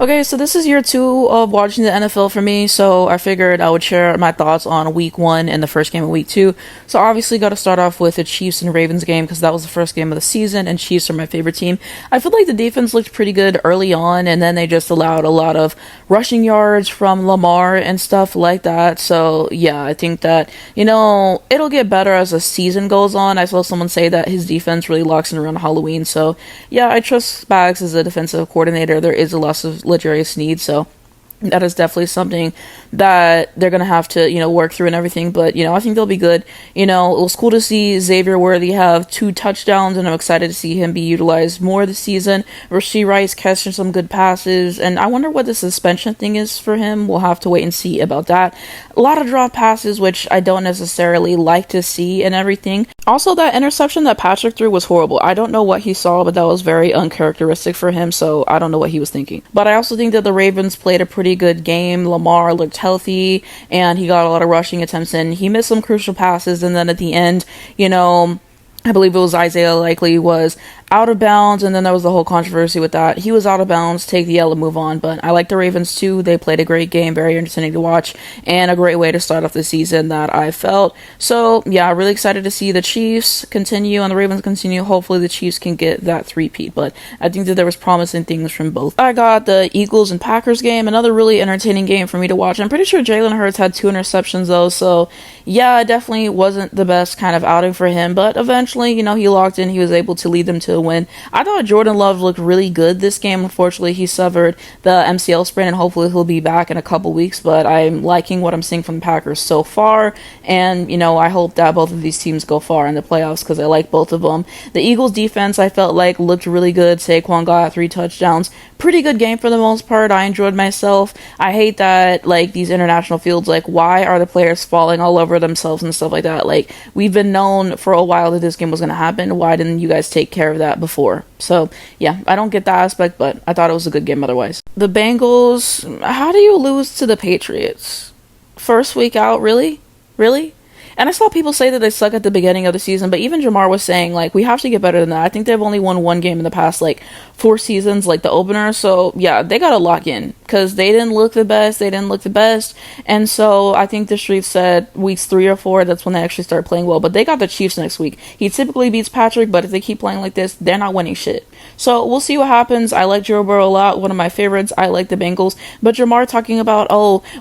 Okay, so this is year two of watching the NFL for me, so I figured I would share my thoughts on week one and the first game of week two. So obviously got to start off with the Chiefs and Ravens game because that was the first game of the season, and Chiefs are my favorite team. I feel like the defense looked pretty good early on, and then they just allowed a lot of rushing yards from Lamar and stuff like that. So yeah, I think that, it'll get better as the season goes on. I saw someone say that his defense really locks in around Halloween, so yeah, I trust Spags as a defensive coordinator. There is a loss of Legarius Need, so that is definitely something that they're going to have to, work through and everything. But, I think they'll be good. It was cool to see Xavier Worthy have 2 touchdowns, and I'm excited to see him be utilized more this season. Rasheed Rice catching some good passes, and I wonder what the suspension thing is for him. We'll have to wait and see about that. A lot of drop passes, which I don't necessarily like to see and everything. Also, that interception that Patrick threw was horrible. I don't know what he saw, but that was very uncharacteristic for him, so I don't know what he was thinking. But I also think that the Ravens played a pretty good game. Lamar looked healthy, and he got a lot of rushing attempts in. He missed some crucial passes, and then at the end, I believe it was Isaiah Likely was out of bounds, and then there was the whole controversy with that. He was out of bounds, take the L and move on. But I like the Ravens too. They played a great game, very entertaining to watch, and a great way to start off the season that I felt. So yeah, really excited to see the Chiefs continue and the Ravens continue. Hopefully the Chiefs can get that three-peat, but I think that there was promising things from both. I got the Eagles and Packers game, another really entertaining game for me to watch. I'm pretty sure Jalen Hurts had 2 interceptions though, so yeah, it definitely wasn't the best kind of outing for him, but eventually, he locked in. He was able to lead them to a win. I thought Jordan Love looked really good this game. Unfortunately, he suffered the MCL sprain, and hopefully he'll be back in a couple weeks, but I'm liking what I'm seeing from the Packers so far, and, I hope that both of these teams go far in the playoffs because I like both of them. The Eagles defense, I felt like, looked really good. Saquon got 3 touchdowns. Pretty good game for the most part. I enjoyed myself. I hate that, these international fields, why are the players falling all over themselves and stuff like that? We've been known for a while that this game was going to happen. Why didn't you guys take care of that before? So, yeah, I don't get that aspect, but I thought it was a good game otherwise. The Bengals, how do you lose to the Patriots? First week out, really? Really? And I saw people say that they suck at the beginning of the season, but even Jamar was saying, we have to get better than that. I think they've only won 1 game in the past, 4 seasons, the opener. So, yeah, they got to lock in because they didn't look the best. And so I think the Street said weeks 3 or 4, that's when they actually start playing well. But they got the Chiefs next week. He typically beats Patrick, but if they keep playing like this, they're not winning shit. So we'll see what happens. I like Joe Burrow a lot, one of my favorites. I like the Bengals. But Jamar talking about,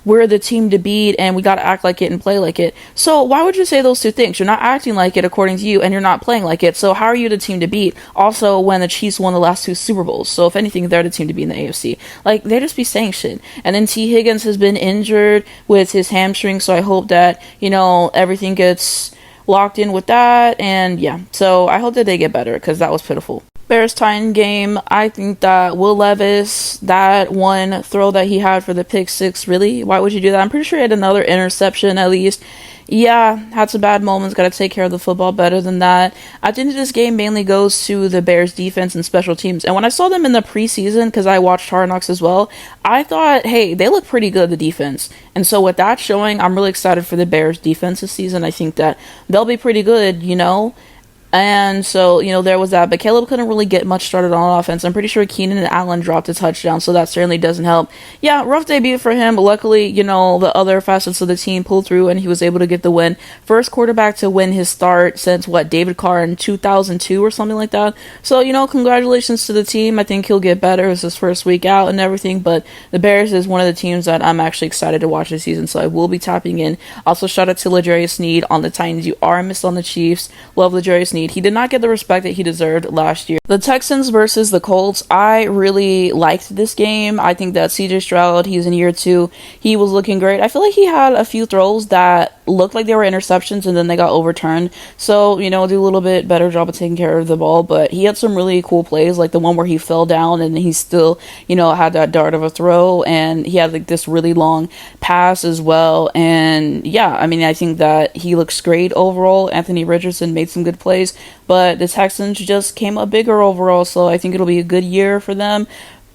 we're the team to beat and we got to act like it and play like it. So why would you say those two things? You're not acting like it according to you, and you're not playing like it. So how are you the team to beat? Also, when the Chiefs won the last 2 Super Bowls, so if anything, they're the team to beat in the AFC. They just be saying shit. And then T. Higgins has been injured with his hamstring, so I hope that everything gets locked in with that. And yeah, so I hope that they get better because that was pitiful. Bears-Titan game, I think that Will Levis, that one throw that he had for the pick 6, really? Why would you do that? I'm pretty sure he had another interception at least. Yeah, had some bad moments, got to take care of the football better than that. I think this game mainly goes to the Bears defense and special teams. And when I saw them in the preseason, because I watched Hard Knocks as well, I thought, hey, they look pretty good, the defense. And so with that showing, I'm really excited for the Bears defense this season. I think that they'll be pretty good, And so, there was that. But Caleb couldn't really get much started on offense. I'm pretty sure Keenan and Allen dropped a touchdown, so that certainly doesn't help. Yeah, rough debut for him, but luckily, the other facets of the team pulled through, and he was able to get the win. First quarterback to win his start since, David Carr in 2002 or something like that. So, congratulations to the team. I think he'll get better. It was his first week out and everything, but the Bears is one of the teams that I'm actually excited to watch this season, so I will be tapping in. Also, shout out to Legarius Need on the Titans. You are missed on the Chiefs. Love Legarius Need. He did not get the respect that he deserved last year. The Texans versus the Colts, I really liked this game. I think that CJ Stroud, he's in year 2. He was looking great. I feel like he had a few throws that looked like they were interceptions and then they got overturned. So, do a little bit better job of taking care of the ball. But he had some really cool plays, like the one where he fell down and he still, had that dart of a throw. And he had this really long pass as well. And yeah, I think that he looks great overall. Anthony Richardson made some good plays. But the Texans just came up bigger overall, so I think it'll be a good year for them.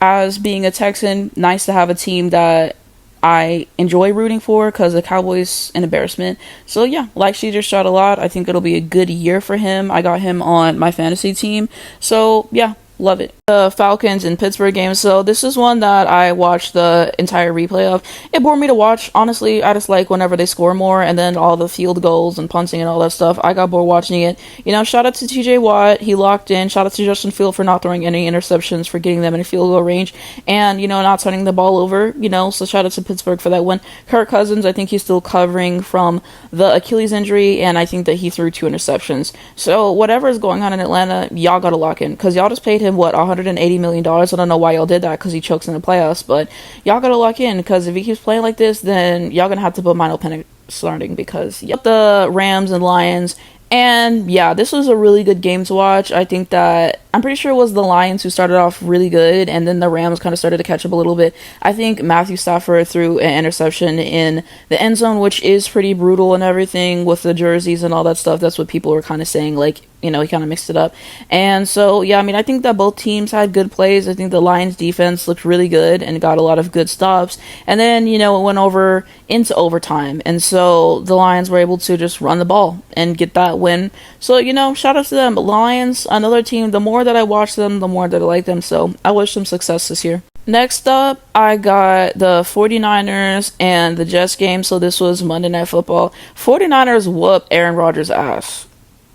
As being a Texan, nice to have a team that I enjoy rooting for because the Cowboys an embarrassment. So yeah, like CJ Stroud a lot. I think it'll be a good year for him. I got him on my fantasy team. So yeah, Love it. The Falcons and Pittsburgh game. So this is one that I watched the entire replay of. It bored me to watch. Honestly, I just like whenever they score more and then all the field goals and punting and all that stuff. I got bored watching it. Shout out to TJ Watt. He locked in. Shout out to Justin Field for not throwing any interceptions, for getting them in a field goal range, and, not turning the ball over. So shout out to Pittsburgh for that win. Kirk Cousins, I think he's still covering from the Achilles injury, and I think that he threw 2 interceptions. So whatever is going on in Atlanta, y'all gotta lock in, because y'all just paid him $180 million. I don't know why y'all did that, because he chokes in the playoffs, but y'all gotta lock in, because if he keeps playing like this, then y'all gonna have to put Mino Penix starting, because the Rams and Lions. And yeah, this was a really good game to watch. I think that, I'm pretty sure it was the Lions who started off really good, and then the Rams kind of started to catch up a little bit. I think Matthew Stafford threw an interception in the end zone, which is pretty brutal and everything with the jerseys and all that stuff. That's what people were kind of saying, like, he kind of mixed it up. And so, yeah, I think that both teams had good plays. I think the Lions defense looked really good and got a lot of good stops. And then, it went over into overtime. And so the Lions were able to just run the ball and get that win. So, shout out to them. Lions, another team, the more that I watch them, the more that I like them. So I wish them success this year. Next up, I got the 49ers and the Jets game. So this was Monday Night Football. 49ers whooped Aaron Rodgers' ass.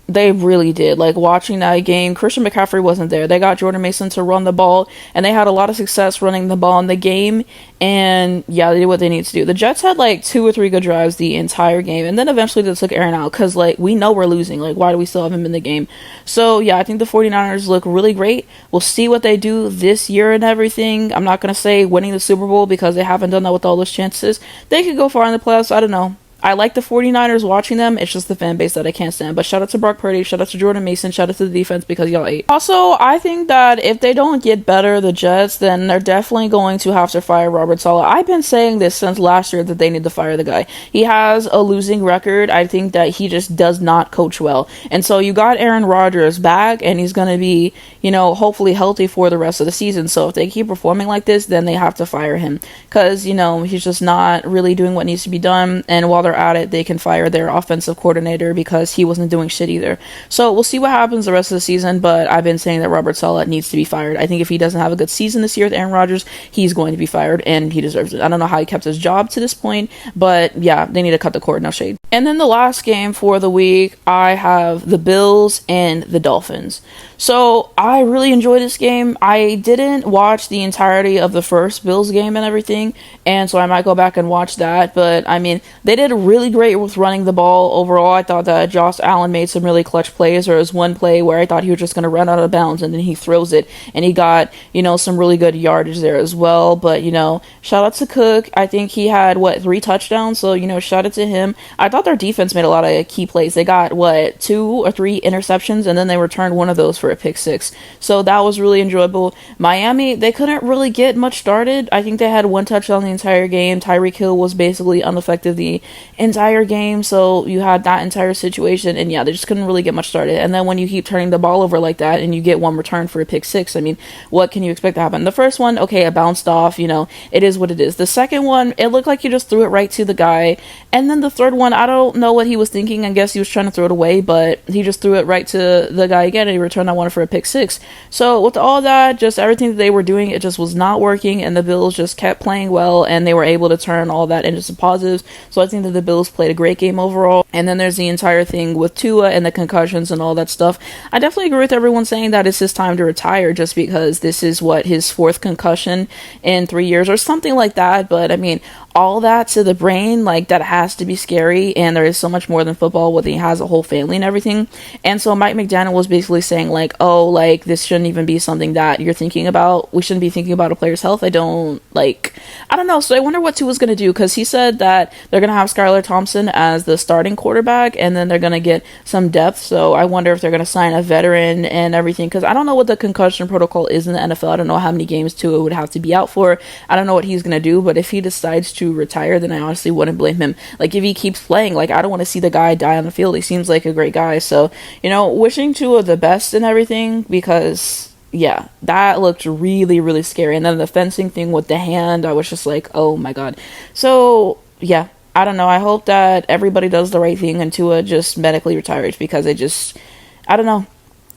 They really did. Like, watching that game, Christian McCaffrey wasn't there. They got Jordan Mason to run the ball, and they had a lot of success running the ball in the game. And yeah, they did what they need to do. The Jets had like 2 or 3 good drives the entire game, and then eventually they took Aaron out, because like, we know we're losing. Like, why do we still have him in the game? So yeah, I think the 49ers look really great. We'll see what they do this year and everything. I'm not going to say winning the Super Bowl, because they haven't done that with all those chances. They could go far in the playoffs. I don't know. I like the 49ers watching them. It's just the fan base that I can't stand. But shout out to Brock Purdy, shout out to Jordan Mason, shout out to the defense, because y'all ate. Also, I think that if they don't get better, the Jets, then they're definitely going to have to fire Robert Saleh. I've been saying this since last year, that they need to fire the guy. He has a losing record. I think that he just does not coach well. And so you got Aaron Rodgers back, and he's going to be, hopefully healthy for the rest of the season. So if they keep performing like this, then they have to fire him, because, he's just not really doing what needs to be done. And while they're at it, they can fire their offensive coordinator, because he wasn't doing shit either. So we'll see what happens the rest of the season, but I've been saying that Robert Saleh needs to be fired. I think if he doesn't have a good season this year with Aaron Rodgers, he's going to be fired, and he deserves it. I don't know how he kept his job to this point, but yeah, they need to cut the cord, no shade. And then the last game for the week, I have the Bills and the Dolphins. So I really enjoyed this game. I didn't watch the entirety of the first Bills game and everything, and so I might go back and watch that. But they did really great with running the ball overall. I thought that Josh Allen made some really clutch plays. There was one play where I thought he was just going to run out of bounds, and then he throws it, and he got, some really good yardage there as well. But, shout out to Cook. I think he had, 3 touchdowns, so, shout out to him. I thought their defense made a lot of key plays. They got, 2 or 3 interceptions, and then they returned one of those for a pick 6. So that was really enjoyable. Miami, they couldn't really get much started. I think they had 1 touchdown the entire game. Tyreek Hill was basically unaffected the entire game, so you had that entire situation, and yeah, they just couldn't really get much started. And then when you keep turning the ball over like that, and you get 1 return for a pick 6, what can you expect to happen? The first one, okay, it bounced off, it is what it is. The second one, it looked like you just threw it right to the guy. And then the third one, I don't know what he was thinking. I guess he was trying to throw it away, but he just threw it right to the guy again, and he returned that one for a pick 6. So with all that, just everything that they were doing, it just was not working, and the Bills just kept playing well, and they were able to turn all that into some positives. So I think that the Bills played a great game overall. And then there's the entire thing with Tua and the concussions and all that stuff. I definitely agree with everyone saying that it's his time to retire, just because this is his 4th concussion in 3 years or something like that. But all that to the brain, that has to be scary, and there is so much more than football when he has a whole family and everything. And so Mike McDaniel was basically saying this shouldn't even be something that you're thinking about. We shouldn't be thinking about a player's health. I don't know. So I wonder what Tua's going to do, because he said that they're going to have Skylar Thompson as the starting quarterback, and then they're going to get some depth. So I wonder if they're going to sign a veteran and everything, because I don't know what the concussion protocol is in the NFL. I don't know how many games Tua would have to be out for. I don't know what he's going to do, but if he decides to retire, then I honestly wouldn't blame him. If he keeps playing, I don't want to see the guy die on the field. He seems like a great guy. So, wishing Tua the best and everything, because yeah, that looked really, really scary. And then the fencing thing with the hand, I was just like, oh my god. So yeah, I don't know. I hope that everybody does the right thing and Tua just medically retires, because I don't know.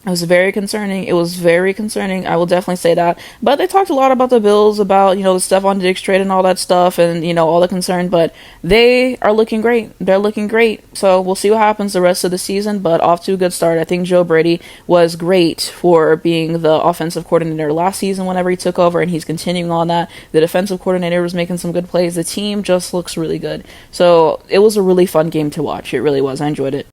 It was very concerning. It was very concerning. I will definitely say that. But they talked a lot about the Bills, about, the Stephon Diggs trade and all that stuff, and, all the concern. But they are looking great. They're looking great. So we'll see what happens the rest of the season, but off to a good start. I think Joe Brady was great for being the offensive coordinator last season whenever he took over, and he's continuing on that. The defensive coordinator was making some good plays. The team just looks really good. So it was a really fun game to watch. It really was. I enjoyed it.